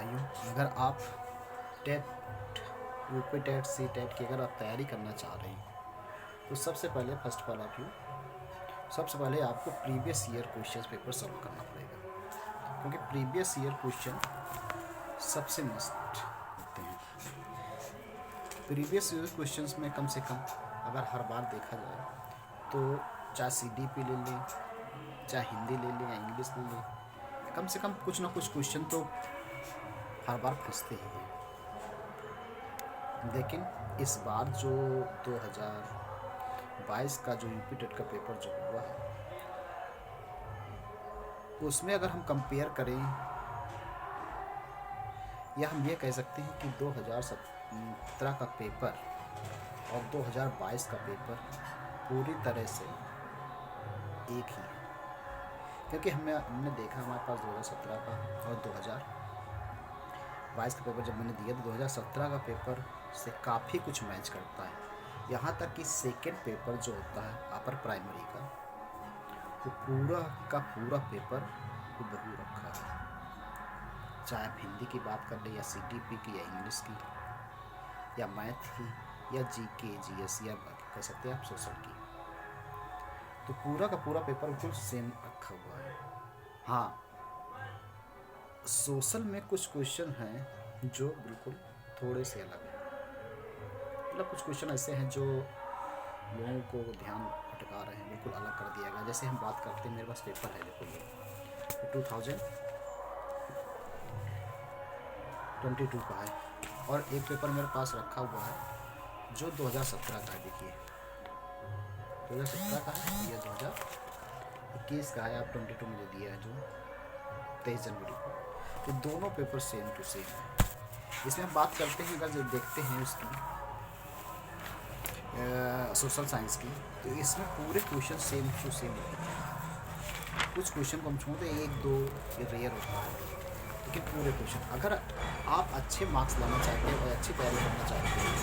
भाइयों, अगर आप TET, UP TET, C TET की अगर आप तैयारी करना चाह रहे हैं तो सबसे पहले फर्स्ट ऑफ ऑल सबसे पहले आपको previous year question paper solve करना पड़ेगा, क्योंकि प्रीवियस ईयर क्वेश्चन सबसे मस्त होते हैं। प्रीवियस ईयर क्वेश्चंस में कम से कम अगर हर बार देखा जाए तो चाहे सीडीपी ले लें, चाहे हिंदी ले लें या इंग्लिश ले लें, कम से कम कुछ ना कुछ क्वेश्चन तो हर बार फंसते ही हैं। लेकिन इस बार जो 2022 का जो यूपी टेट का पेपर जो हुआ है उसमें अगर हम कंपेयर करें या हम ये कह सकते हैं कि 2017 का पेपर और 2022 का पेपर पूरी तरह से एक ही है, क्योंकि हमने देखा हमारे पास 2017 का और 2022 का पेपर जब मैंने दिया तो 2017 का पेपर से काफ़ी कुछ मैच करता है। यहाँ तक कि सेकेंड पेपर जो होता है अपर प्राइमरी का, वो पूरा का पूरा पेपर हुबहू रखा है। चाहे आप हिंदी की बात कर लें या सीडीपी की या इंग्लिश की या मैथ की या जीके जीएस या कह सकते हैं आप सोशल की, तो पूरा का पूरा पेपर बिल्कुल सेम रखा हुआ है। हाँ, सोशल में कुछ क्वेश्चन हैं जो बिल्कुल थोड़े से अलग हैं। मतलब कुछ क्वेश्चन ऐसे हैं जो लोगों को ध्यान भटका रहे हैं, बिल्कुल अलग कर दिया गया। जैसे हम बात करते हैं, मेरे पास पेपर है, देखो ये 2022 का है और एक पेपर मेरे पास रखा हुआ है जो 2017 का है। देखिए 2017 का है, ये 2021 का है। आप 22 मुझे दिया है जो 23 जनवरी को। तो दोनों पेपर सेम टू सेम है। इसमें हम बात करते हैं, अगर देखते हैं उसकी सोशल साइंस की, तो इसमें पूरे क्वेश्चन सेम टू सेम होते हैं। कुछ क्वेश्चन को हम छोड़ते हैं, एक दो ये रेयर होता है, लेकिन पूरे क्वेश्चन अगर आप अच्छे मार्क्स लाना चाहते हैं और अच्छी तैयारी करना चाहते हैं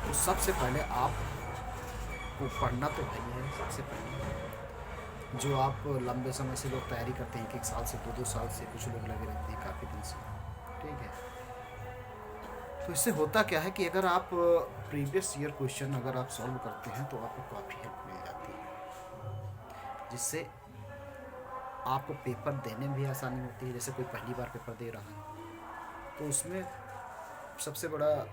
तो सबसे पहले आपको पढ़ना तो भाई है। सबसे पहले जो आप लंबे समय से लोग तैयारी करते हैं, 1 साल से 2 साल से, कुछ लोग लगे रहते हैं काफ़ी दिन से, ठीक है। तो इससे होता क्या है कि अगर आप प्रीवियस ईयर क्वेश्चन अगर आप सॉल्व करते हैं तो आपको काफ़ी हेल्प मिल जाती है, जिससे आपको पेपर देने में भी आसानी होती है। जैसे कोई पहली बार पेपर दे रहा है तो उसमें सबसे बड़ा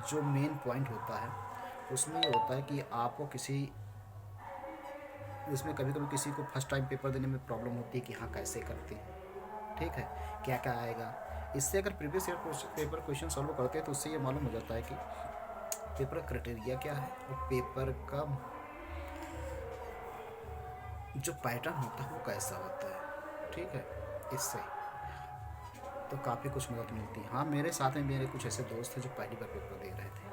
जो मेन पॉइंट होता है उसमें ये होता है कि आपको इसमें कभी कभी किसी को फर्स्ट टाइम पेपर देने में प्रॉब्लम होती है कि हाँ कैसे करते हैं, ठीक है, क्या क्या आएगा। इससे अगर previous year paper question solve करते हैं तो उससे ये मालूम हो जाता है कि पेपर का क्राइटेरिया क्या है और पेपर का जो पैटर्न होता है वो कैसा होता है, ठीक है। इससे तो काफ़ी कुछ मदद मिलती है। हाँ, मेरे साथ में मेरे कुछ ऐसे दोस्त थे जो पहली बार पेपर दे रहे थे,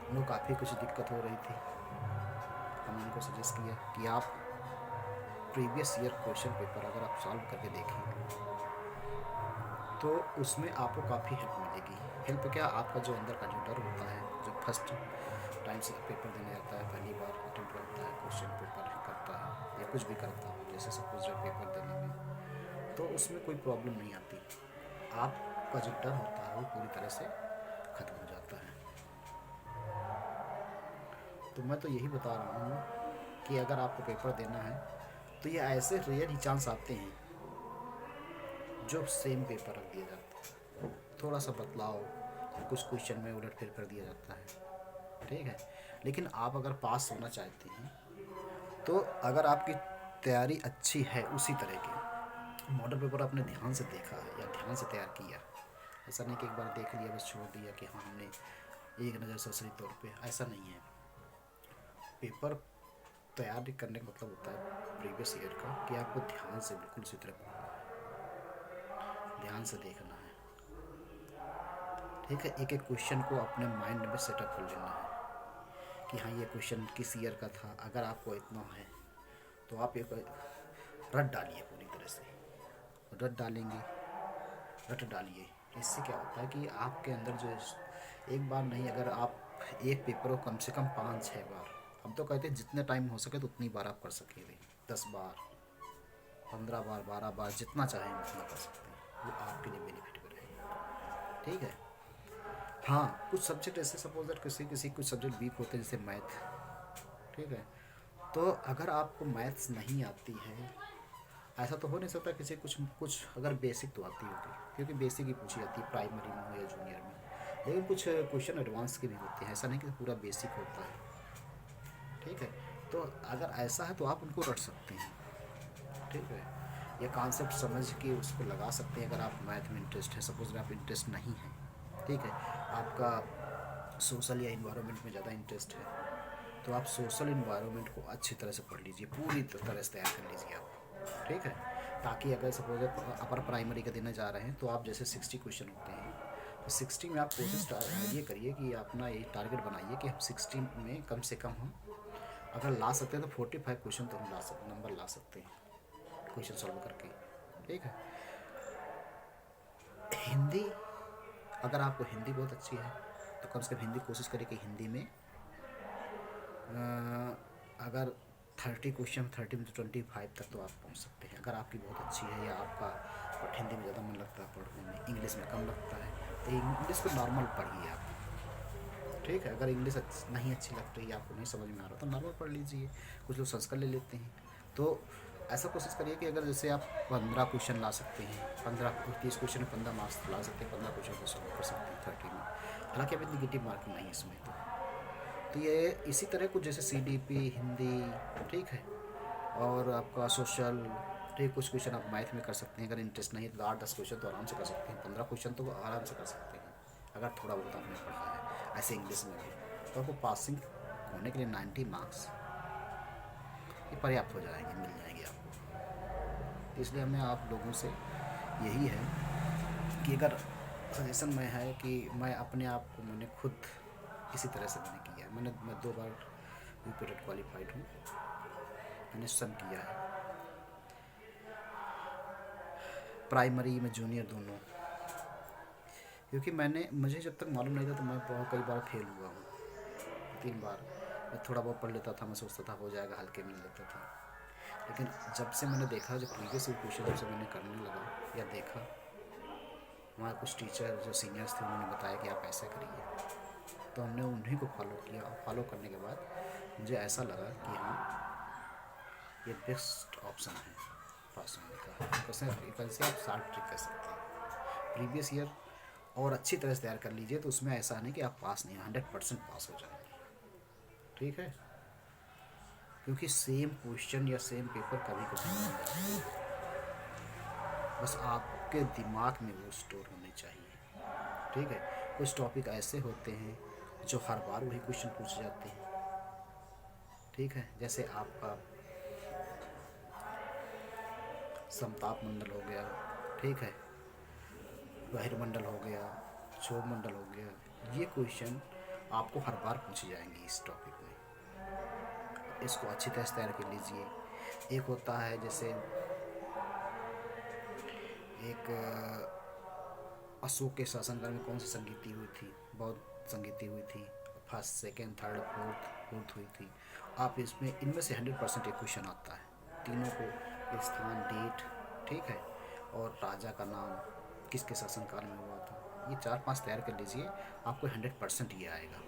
उनको काफ़ी कुछ दिक्कत हो रही थी। हमने उनको सजेस्ट किया कि आप प्रीवियस ईयर क्वेश्चन पेपर अगर आप सॉल्व करके देखें तो उसमें आपको काफ़ी हेल्प मिलेगी। हेल्प क्या, आपका जो अंदर का जो डर होता है, जो फर्स्ट टाइम से पेपर देने जाता है, पहली बार अटेम्प्ट करता है, क्वेश्चन पेपर करता है या कुछ भी करता है, जैसे सपोज पेपर देने में, तो उसमें कोई प्रॉब्लम नहीं आती। आपका जो डर होता है वो पूरी तरह से ख़त्म हो जाता है। तो मैं तो यही बता रहा हूँ कि अगर आपको पेपर देना है तो ये ऐसे रेयर ही चांस आते हैं जो सेम पेपर रख दिया जाता है, थोड़ा सा बदलाव कुछ क्वेश्चन में उलट फेर कर दिया जाता है, ठीक है। लेकिन आप अगर पास होना चाहते हैं तो अगर आपकी तैयारी अच्छी है, उसी तरह की मॉडल पेपर आपने ध्यान से देखा है या ध्यान से तैयार किया, ऐसा नहीं कि एक बार देख लिया बस छोड़ दिया कि हाँ हमने एक नज़र सरसरी तौर पे, ऐसा नहीं है। पेपर तैयार करने का मतलब होता है प्रीवियस ईयर का कि आपको ध्यान से, बिल्कुल उसी तरह ध्यान से देखना है, ठीक है। एक एक क्वेश्चन को अपने माइंड में सेटअप कर लेना है कि हाँ ये क्वेश्चन किस ईयर का था। अगर आपको इतना है तो आप एक रट डालिए, पूरी तरह से रट डालेंगे, रट डालिए। इससे क्या होता है कि आपके अंदर जो एक बार नहीं, अगर आप एक पेपर को कम से कम 5-6 बार, हम तो कहते हैं जितने टाइम हो सके तो उतनी बार आप कर सकेंगे, 10 बार, 15 बार, 12 बार, जितना चाहें उतना कर सकते हैं। वो आपके लिए बेनिफिट में रहेगा। ठीक है। हाँ, कुछ सब्जेक्ट ऐसे सपोज दैट किसी किसी कुछ सब्जेक्ट वीक होते हैं जैसे मैथ। ठीक है। तो अगर आपको मैथ्स नहीं आती है, ऐसा तो हो नहीं सकता किसी कुछ कुछ अगर बेसिक तो आती होगी, क्योंकि बेसिक ही पूछी जाती है प्राइमरी में हो या जूनियर में। लेकिन कुछ क्वेश्चन एडवांस के भी होते हैं, ऐसा नहीं कि पूरा बेसिक होता है। ठीक है। तो अगर ऐसा है तो आप उनको रट सकते हैं। ठीक है। या कॉन्सेप्ट समझ के उसको लगा सकते हैं अगर आप मैथ में इंटरेस्ट है। सपोज आप इंटरेस्ट नहीं है, ठीक है, आपका सोशल या इन्वायरमेंट में ज़्यादा इंटरेस्ट है, तो आप सोशल इन्वायरमेंट को अच्छी तरह से पढ़ लीजिए, पूरी तरह से तैयार कर लीजिए आप। ठीक है। ताकि अगर सपोज अपर प्राइमरी का देने जा रहे हैं तो आप जैसे 60 क्वेश्चन होते हैं, तो 60 में आप कोशिश ये करिए कि अपना ये टारगेट बनाइए कि हम 60 में कम से कम हम अगर ला सकते हैं तो 45 क्वेश्चन तो हम नंबर ला सकते हैं क्वेश्चन सॉल्व करके। ठीक है। हिंदी, अगर आपको हिंदी बहुत अच्छी है तो कम से कम हिंदी कोशिश करिए कि हिंदी में अगर 30 क्वेश्चन 30 में तो 25 तक तो आप पहुंच सकते हैं अगर आपकी बहुत अच्छी है, या आपका बट हिंदी में ज़्यादा मन लगता है पढ़ने में, इंग्लिश में कम लगता है, तो इंग्लिश को नॉर्मल पढ़िए आप। ठीक है। अगर इंग्लिश नहीं अच्छी लग रही है, आपको नहीं समझ में आ रहा तो नॉर्मल पढ़ लीजिए। कुछ लोग संस्कृत ले लेते हैं। तो ऐसा कोशिश करिए कि अगर जैसे आप 15 क्वेश्चन ला सकते हैं, 15 30 क्वेश्चन में 15 मार्क्स ला सकते हैं, 15 क्वेश्चन को सॉल्व कर सकते हैं 30 में। हालांकि अभी निगेटिव मार्किंग नहीं है इसमें। तो ये इसी तरह कुछ जैसे CDP हिंदी, ठीक है, और आपका सोशल, ठीक, कुछ क्वेश्चन आप मैथ में कर सकते हैं। अगर इंटरेस्ट नहीं है तो 8-10 क्वेश्चन तो आराम से कर सकते हैं, 15 क्वेश्चन तो आराम से कर सकते हैं अगर थोड़ा बहुत आपने पढ़ा है। ऐसे इंग्लिश में भी तो आपको पासिंग होने के लिए 90 मार्क्स ये पर्याप्त हो जाएंगे, मिल जाएंगे आपको। तो इसलिए हमें आप लोगों से यही है कि अगर सजेशन में है कि मैं अपने आप को मैंने खुद इसी तरह से मैंने किया है। मैं 2 बार रिपीटेड क्वालिफाइड हूँ, मैंने सम किया है प्राइमरी में जूनियर दोनों। क्योंकि मुझे जब तक मालूम नहीं था तो मैं बहुत कई बार फेल हुआ हूँ, 3 बार। मैं थोड़ा बहुत पढ़ लेता था, मैं सोचता था हो जाएगा, हल्के मिल लेता था। लेकिन जब से मैंने देखा, जो प्रीवियस क्वेश्चन जब से मैंने करने लगा या देखा, हमारे कुछ टीचर जो सीनियर्स थे उन्होंने बताया कि आप ऐसा करिए, तो हमने उन्हीं को फॉलो किया। और फॉलो करने के बाद मुझे ऐसा लगा कि हाँ, ये बेस्ट ऑप्शन है पास होने का। कैसे आप शार्ट ट्रिक कर सकते हैं प्रीवियस ईयर, और अच्छी तरह से तैयार कर लीजिए। तो उसमें ऐसा नहीं कि आप पास नहीं, 100% पास हो जाएंगे। ठीक है। क्योंकि सेम क्वेश्चन या सेम पेपर कभी कभी नहीं आता, बस आपके दिमाग में वो स्टोर होने चाहिए। ठीक है। कुछ टॉपिक ऐसे होते हैं जो हर बार वही क्वेश्चन पूछे जाते हैं। ठीक है। जैसे आपका समताप मंडल हो गया, ठीक है, बहिर्मंडल हो गया, क्षोभ मंडल हो गया, ये क्वेश्चन आपको हर बार पूछे जाएंगे इस टॉपिक में। इसको अच्छी तरह से तैयार कर लीजिए। एक होता है जैसे एक अशोक के शासनकाल में कौन सी संगीति हुई थी, बौद्ध संगीति हुई थी, फर्स्ट सेकेंड थर्ड फोर्थ हुई थी। आप इसमें इनमें से 100% एक क्वेश्चन आता है, तीनों को स्थान, डेट, ठीक है, और राजा का नाम किसके शासनकाल में हुआ था, ये 4-5 तैयार कर लीजिए, आपको 100% ये आएगा,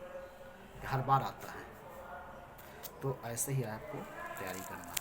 हर बार आता है। तो ऐसे ही आपको तैयारी करना है।